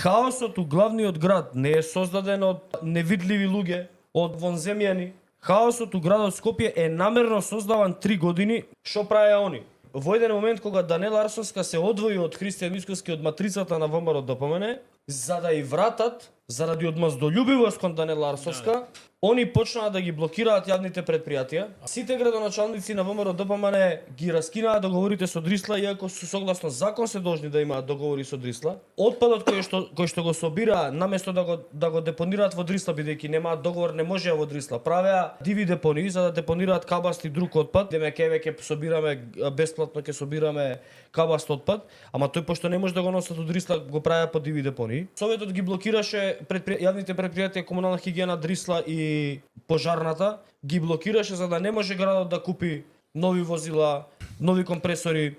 Хаосот у главниот град не е создаден од невидливи луѓе, од вонземјани. Хаосот у градот Скопје е намерно создаван 3 години. Што праја они? Во еден момент кога Данела Арсовска се одвои од Христијан Мицкоски од матрицата на ВМРО ДПМН, за да ја вратат заради одмаздолюбивост кон Данела Арсовска, они почнаа да ги блокираат јавните предпријатија. Сите градоначалници на ВМРО ДПМН ги раскинаа договорите со Дрисла, иако со согласно закон се должни да имаат договори со Дрисла. Отпадот кој што го собираа, наместо да го депонираат во Дрисла, бидејќи немаат договор, не можеа во Дрисла, правеа диви депонии за да депонираат кабаст и друг отпад. Демек еве ќе собираме бесплатно, ќе собираме кабаст отпад, ама тој пошто не може да го носат од Дрисла, го правеа по диви депонии. Советот ги блокираше јавните предпријатија, комунална хигиена, Дрисла и пожарната, ги блокираше за да не може градот да купи нови возила, нови компресори,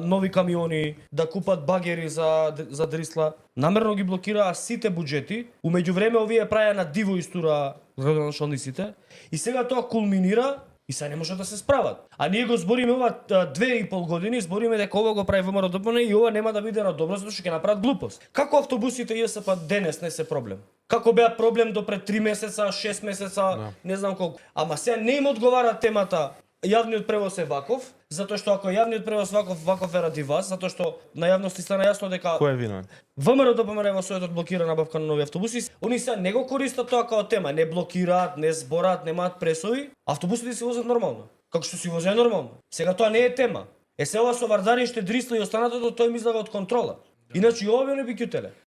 нови камиони, да купат багери за Дрисла. Намерно ги блокираа сите буџети. Умеѓу време овие праја на диво истура градоначалниците и сега тоа кулминира и се не може да се справат. А ние го збориме ова 2,5 години, збориме дека ова го прави ВМРО ДПМН и ова нема да биде на добро затоа што ќе направат глупост. Како автобусите ЈСП денес не се проблем? Како беа проблем до пред 3 месеца, 6 месеца, не знам колку. Ама сега не им одговара темата јавниот превоз е ваков, затоа што ако јавниот превоз ваков е ради вас, затоа што на јавност стана јасно дека Кој е виновен? ВМРО ДПМН во Советот блокира набавка на нови автобуси. Они се не го користат тоа како тема, не блокираат, не збораат, немаат пресови. Автобусите се возат нормално, како што си возеа нормално. Сега тоа не е тема. Се ова со Вардариšte, Дрисла и останатото тој ми излага од контрола. Иначе ова не би ќутеле.